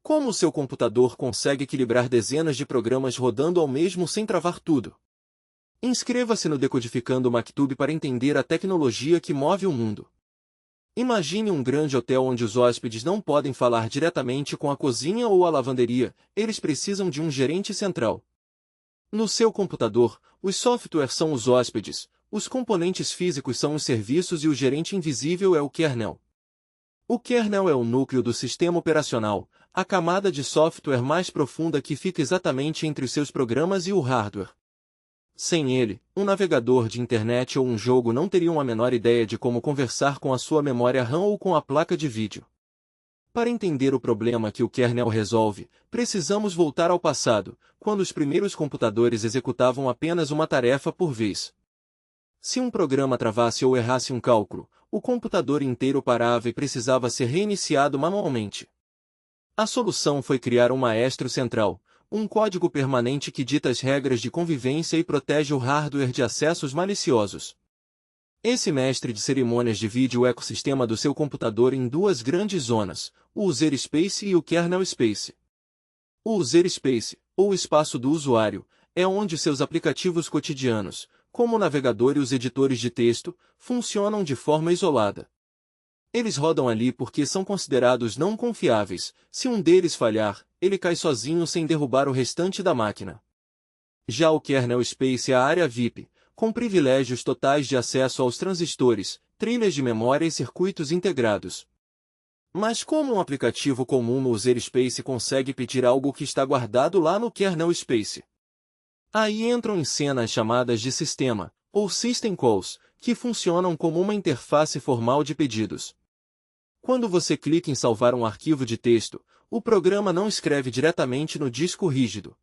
Como o seu computador consegue equilibrar dezenas de programas rodando ao mesmo sem travar tudo? Inscreva-se no Decodificando Maktub para entender a tecnologia que move o mundo. Imagine um grande hotel onde os hóspedes não podem falar diretamente com a cozinha ou a lavanderia, eles precisam de um gerente central. No seu computador, os softwares são os hóspedes, os componentes físicos são os serviços e o gerente invisível é o kernel. O kernel é o núcleo do sistema operacional, a camada de software mais profunda que fica exatamente entre os seus programas e o hardware. Sem ele, um navegador de internet ou um jogo não teriam a menor ideia de como conversar com a sua memória RAM ou com a placa de vídeo. Para entender o problema que o kernel resolve, precisamos voltar ao passado, quando os primeiros computadores executavam apenas uma tarefa por vez. Se um programa travasse ou errasse um cálculo, o computador inteiro parava e precisava ser reiniciado manualmente. A solução foi criar um maestro central, um código permanente que dita as regras de convivência e protege o hardware de acessos maliciosos. Esse mestre de cerimônias divide o ecossistema do seu computador em duas grandes zonas, o user space e o kernel space. O user space, ou espaço do usuário, é onde seus aplicativos cotidianos, como o navegador e os editores de texto, funcionam de forma isolada. Eles rodam ali porque são considerados não confiáveis. Se um deles falhar, ele cai sozinho sem derrubar o restante da máquina. Já o kernel space é a área VIP, com privilégios totais de acesso aos transistores, trilhas de memória e circuitos integrados. Mas como um aplicativo comum no user space consegue pedir algo que está guardado lá no kernel space? Aí entram em cena as chamadas de sistema, ou system calls, que funcionam como uma interface formal de pedidos. Quando você clica em salvar um arquivo de texto, o programa não escreve diretamente no disco rígido.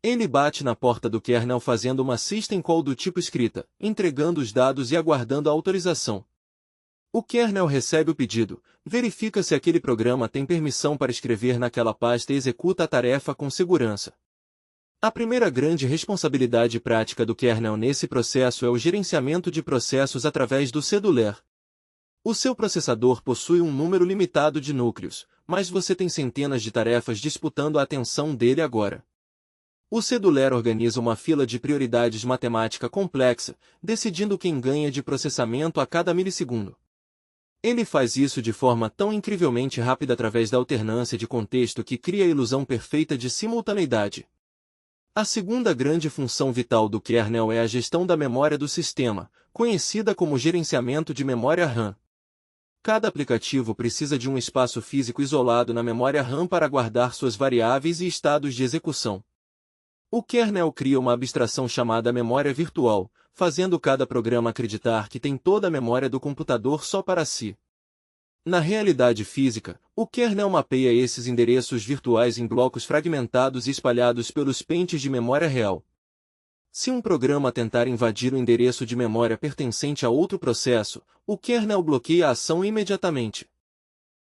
Ele bate na porta do kernel fazendo uma system call do tipo escrita, entregando os dados e aguardando a autorização. O kernel recebe o pedido, verifica se aquele programa tem permissão para escrever naquela pasta e executa a tarefa com segurança. A primeira grande responsabilidade prática do kernel nesse processo é o gerenciamento de processos através do cedular. O seu processador possui um número limitado de núcleos, mas você tem centenas de tarefas disputando a atenção dele agora. O cedular organiza uma fila de prioridades matemática complexa, decidindo quem ganha de processamento a cada milissegundo. Ele faz isso de forma tão incrivelmente rápida através da alternância de contexto que cria a ilusão perfeita de simultaneidade. A segunda grande função vital do kernel é a gestão da memória do sistema, conhecida como gerenciamento de memória RAM. Cada aplicativo precisa de um espaço físico isolado na memória RAM para guardar suas variáveis e estados de execução. O kernel cria uma abstração chamada memória virtual, fazendo cada programa acreditar que tem toda a memória do computador só para si. Na realidade física, o kernel mapeia esses endereços virtuais em blocos fragmentados e espalhados pelos pentes de memória real. Se um programa tentar invadir o endereço de memória pertencente a outro processo, o kernel bloqueia a ação imediatamente.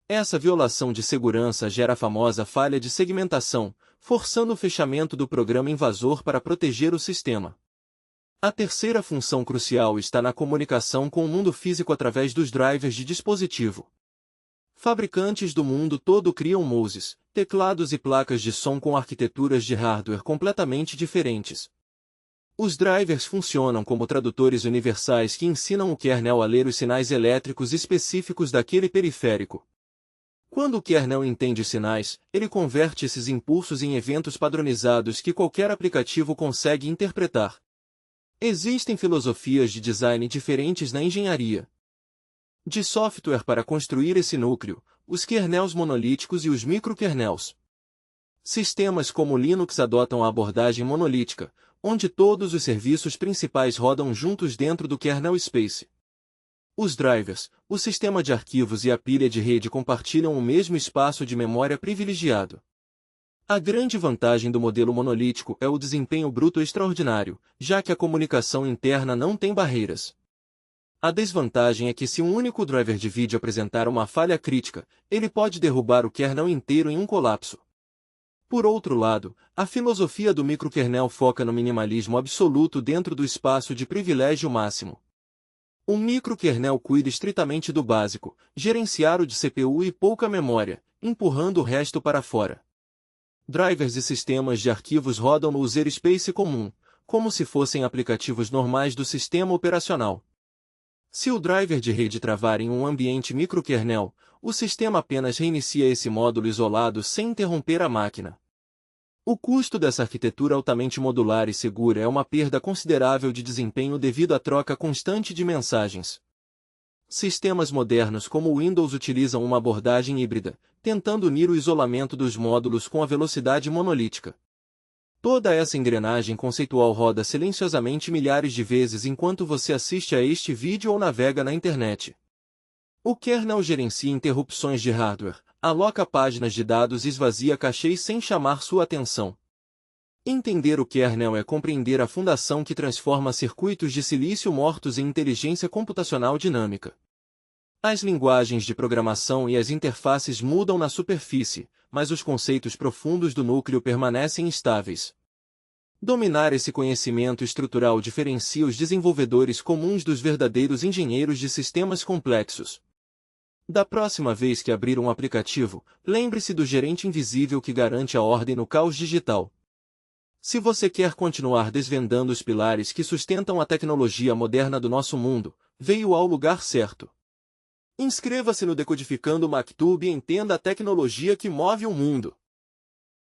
Essa violação de segurança gera a famosa falha de segmentação, forçando o fechamento do programa invasor para proteger o sistema. A terceira função crucial está na comunicação com o mundo físico através dos drivers de dispositivo. Fabricantes do mundo todo criam mouses, teclados e placas de som com arquiteturas de hardware completamente diferentes. Os drivers funcionam como tradutores universais que ensinam o kernel a ler os sinais elétricos específicos daquele periférico. Quando o kernel entende os sinais, ele converte esses impulsos em eventos padronizados que qualquer aplicativo consegue interpretar. Existem filosofias de design diferentes na engenharia de software para construir esse núcleo, os kernels monolíticos e os microkernels. Sistemas como Linux adotam a abordagem monolítica, onde todos os serviços principais rodam juntos dentro do kernel space. Os drivers, o sistema de arquivos e a pilha de rede compartilham o mesmo espaço de memória privilegiado. A grande vantagem do modelo monolítico é o desempenho bruto extraordinário, já que a comunicação interna não tem barreiras. A desvantagem é que se um único driver de vídeo apresentar uma falha crítica, ele pode derrubar o kernel inteiro em um colapso. Por outro lado, a filosofia do microkernel foca no minimalismo absoluto dentro do espaço de privilégio máximo. Um microkernel cuida estritamente do básico, gerenciar o de CPU e pouca memória, empurrando o resto para fora. Drivers e sistemas de arquivos rodam no user space comum, como se fossem aplicativos normais do sistema operacional. Se o driver de rede travar em um ambiente microkernel, o sistema apenas reinicia esse módulo isolado sem interromper a máquina. O custo dessa arquitetura altamente modular e segura é uma perda considerável de desempenho devido à troca constante de mensagens. Sistemas modernos como o Windows utilizam uma abordagem híbrida, tentando unir o isolamento dos módulos com a velocidade monolítica. Toda essa engrenagem conceitual roda silenciosamente milhares de vezes enquanto você assiste a este vídeo ou navega na internet. O kernel gerencia interrupções de hardware, aloca páginas de dados e esvazia cachês sem chamar sua atenção. Entender o kernel é compreender a fundação que transforma circuitos de silício mortos em inteligência computacional dinâmica. As linguagens de programação e as interfaces mudam na superfície, mas os conceitos profundos do núcleo permanecem estáveis. Dominar esse conhecimento estrutural diferencia os desenvolvedores comuns dos verdadeiros engenheiros de sistemas complexos. Da próxima vez que abrir um aplicativo, lembre-se do gerente invisível que garante a ordem no caos digital. Se você quer continuar desvendando os pilares que sustentam a tecnologia moderna do nosso mundo, veio ao lugar certo. Inscreva-se no Decodificando Maktub e entenda a tecnologia que move o mundo.